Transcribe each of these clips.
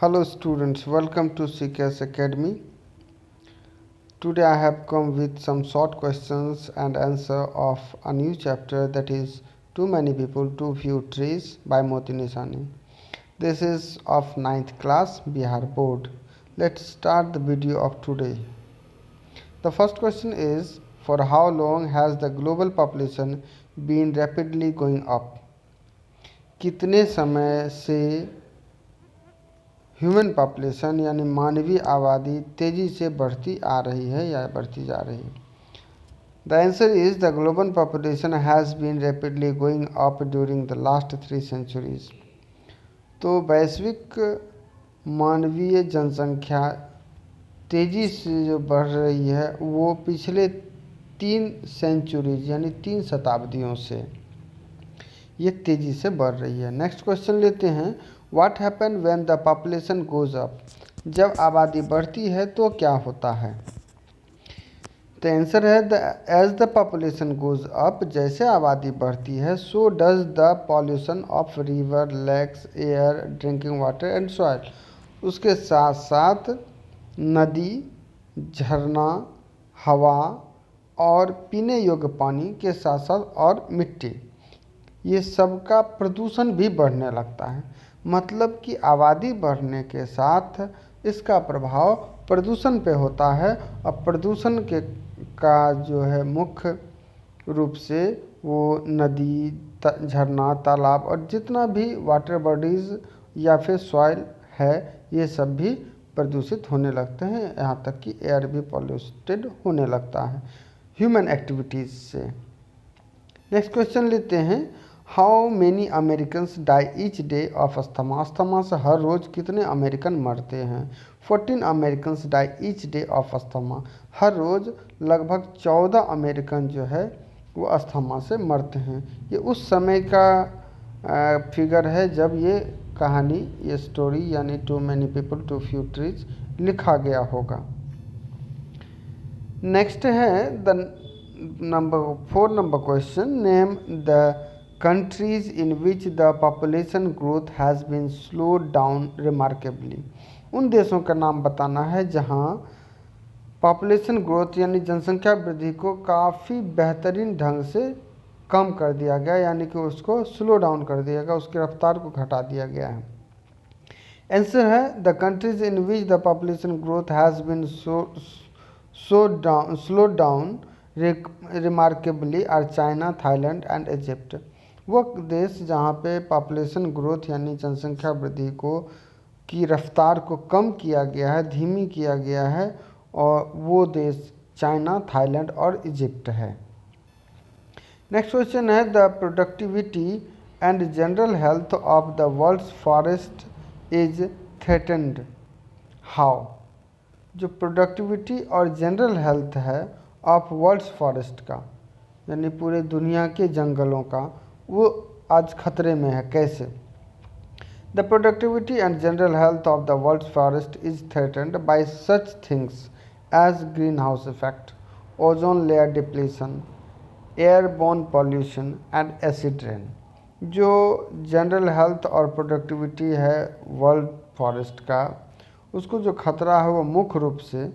Hello students, welcome to CKS Academy. Today I have come with some short questions and answer of a new chapter, that is Too Many People, Too Few Trees by Moti Nishani. This is of 9th class Bihar board. Let's start the video of today. The first question is, for how long has the global population been rapidly going up? कितने समय से human population यानी मानवीय आबादी तेज़ी से बढ़ती आ रही है या बढ़ती जा रही है? The answer is the global population has been rapidly going up during the last 3 centuries. तो वैश्विक मानवीय जनसंख्या तेज़ी से जो बढ़ रही है वो पिछले 3 सेंचुरीज यानी 3 शताब्दियों से ये तेज़ी से बढ़ रही है। नेक्स्ट क्वेश्चन लेते हैं, what happen when the population goes up? जब आबादी बढ़ती है तो क्या होता है? तो आंसर है as the population goes up, जैसे आबादी बढ़ती है, so does the pollution of river, lakes, air, drinking water and soil. उसके साथ साथ नदी, झरना, हवा और पीने योग्य पानी के साथ साथ और मिट्टी, ये सब का प्रदूषण भी बढ़ने लगता है। मतलब कि आबादी बढ़ने के साथ इसका प्रभाव प्रदूषण पे होता है और प्रदूषण के का जो है मुख्य रूप से वो नदी, झरना, तालाब और जितना भी वाटर बॉडीज़ या फिर सॉइल है ये सब भी प्रदूषित होने लगते हैं, यहाँ तक कि एयर भी पॉल्यूटेड होने लगता है ह्यूमन एक्टिविटीज़ से। नेक्स्ट क्वेश्चन लेते हैं, how many Americans die each day of asthma? Asthma से हर रोज़ कितने अमेरिकन मरते हैं? 14 Americans die each day of asthma. हर रोज़ लगभग 14 अमेरिकन जो है वो अस्थमा से मरते हैं। ये उस समय का फिगर है जब ये कहानी, ये स्टोरी यानी too many people too few trees लिखा गया होगा। नेक्स्ट है the four number question, name the countries in which the population growth has been slowed down remarkably। उन देशों का नाम बताना है जहां पॉपुलेशन ग्रोथ यानी जनसंख्या वृद्धि को काफ़ी बेहतरीन ढंग से कम कर दिया गया, यानी कि उसको स्लो डाउन कर दिया गया, उसकी रफ्तार को घटा दिया गया है। आंसर है the countries in which the population growth has been slow down remarkably are China, Thailand and Egypt. वो देश जहाँ पे पॉपुलेशन ग्रोथ यानी जनसंख्या वृद्धि को की रफ्तार को कम किया गया है, धीमी किया गया है, और वो देश चाइना, थाईलैंड और इजिप्ट है। नेक्स्ट क्वेश्चन है, the productivity and general health of the world's forest is threatened how? जो प्रोडक्टिविटी और जनरल हेल्थ है ऑफ वर्ल्ड्स फॉरेस्ट का यानी पूरे दुनिया के जंगलों का, वो आज खतरे में है। कैसे? The productivity and general health of the world's forest is threatened by such things as greenhouse effect, ozone layer depletion, airborne pollution and acid rain. जो जनरल हेल्थ और प्रोडक्टिविटी है वर्ल्ड फॉरेस्ट का, उसको जो खतरा है वो मुख्य रूप से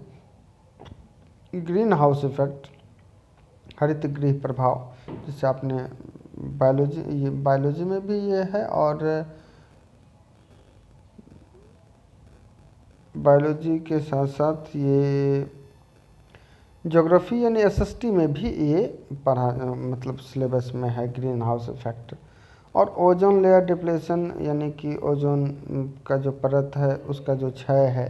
ग्रीन हाउस इफेक्ट, हरित गृह प्रभाव, जिसे आपने बायोलॉजी में भी ये है और बायोलॉजी के साथ साथ ये ज्योग्राफी यानी एसएसटी में भी ये पढ़ा, मतलब सिलेबस में है ग्रीन हाउस इफेक्ट। और ओजोन लेयर डिप्लेशन यानी कि ओजोन का जो परत है उसका जो क्षय है,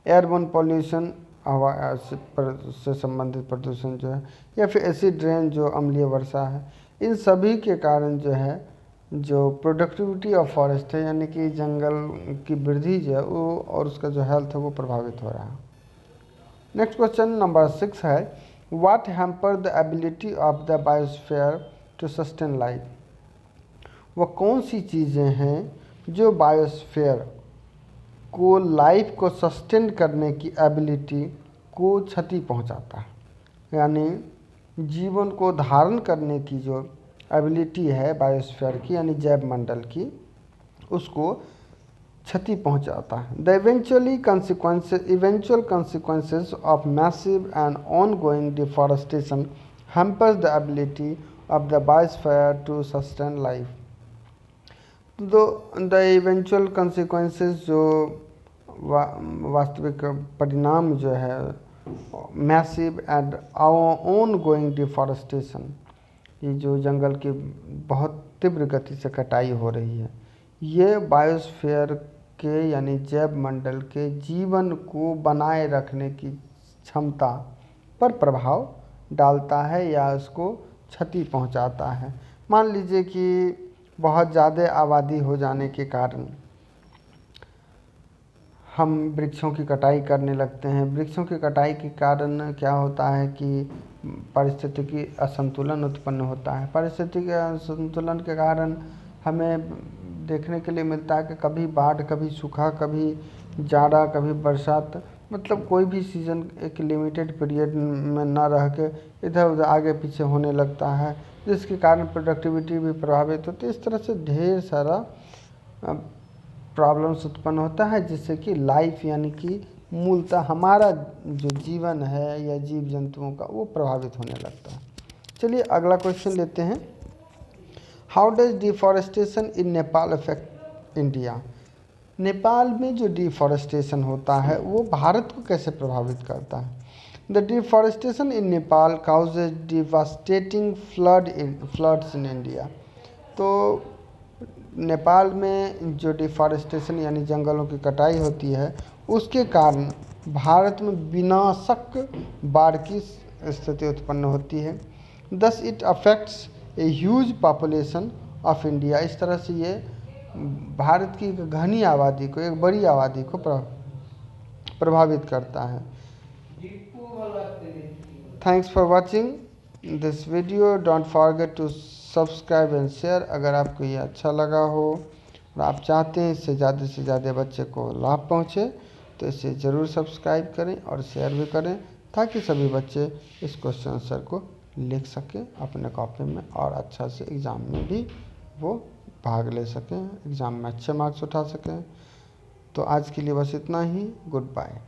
एयरबोर्न पॉल्यूशन हवा से संबंधित प्रदूषण जो है, या फिर एसिड रेन जो अम्लीय वर्षा है, इन सभी के कारण जो है जो प्रोडक्टिविटी ऑफ फॉरेस्ट है यानी कि जंगल की वृद्धि जो है वो और उसका जो हेल्थ है वो प्रभावित हो रहा है। नेक्स्ट क्वेश्चन नंबर 6 है, what hamper the ability of the biosphere to sustain life? वह कौन सी चीज़ें हैं जो बायोस्फीयर को लाइफ को सस्टेन करने की एबिलिटी को क्षति पहुंचाता है, यानी जीवन को धारण करने की जो एबिलिटी है बायोस्फीयर की यानी जैव मंडल की, उसको क्षति पहुंचाता है। The eventual consequences of massive and ongoing deforestation hampers the ability of the biosphere to sustain life. तो द इवेंचुअल consequences जो वास्तविक परिणाम जो है massive and on going deforestation, ये जो जंगल की बहुत तीव्र गति से कटाई हो रही है, ये बायोस्फीयर के यानी जैव मंडल के जीवन को बनाए रखने की क्षमता पर प्रभाव डालता है या उसको क्षति पहुंचाता है। मान लीजिए कि बहुत ज़्यादा आबादी हो जाने के कारण हम वृक्षों की कटाई करने लगते हैं। वृक्षों की कटाई के कारण क्या होता है कि पारिस्थितिकी असंतुलन उत्पन्न होता है। पारिस्थितिकी असंतुलन के कारण हमें देखने के लिए मिलता है कि कभी बाढ़, कभी सूखा, कभी जाड़ा, कभी बरसात, मतलब कोई भी सीज़न एक लिमिटेड पीरियड में ना रह के इधर उधर आगे पीछे होने लगता है, जिसके कारण प्रोडक्टिविटी भी प्रभावित होती है। इस तरह से ढेर सारा प्रॉब्लम्स उत्पन्न होता है, जिससे कि लाइफ यानी कि मूलतः हमारा जो जीवन है या जीव जंतुओं का वो प्रभावित होने लगता है। चलिए अगला क्वेश्चन लेते हैं। How does deforestation in Nepal affect India? Nepal में जो डिफॉरेस्टेशन होता है वो भारत को कैसे प्रभावित करता है? The deforestation in Nepal causes devastating floods in India. तो नेपाल में जो डिफॉरेस्टेशन यानी जंगलों की कटाई होती है उसके कारण भारत में विनाशक बाढ़ की स्थिति उत्पन्न होती है। Thus it affects a huge population of India. इस तरह से ये भारत की एक घनी आबादी को, एक बड़ी आबादी को प्रभावित करता है। Thanks for watching this video. Don't forget to subscribe and share. अगर आपको ये अच्छा लगा हो और आप चाहते हैं इससे ज़्यादा बच्चे को लाभ पहुँचे तो इसे ज़रूर सब्सक्राइब करें और शेयर भी करें, ताकि सभी बच्चे इस क्वेश्चन आंसर को लिख सकें अपने कॉपी में और अच्छा से एग्ज़ाम में भी वो भाग ले सकें, एग्ज़ाम में अच्छे मार्क्स उठा सकें। तो आज के लिए बस इतना ही। Good bye.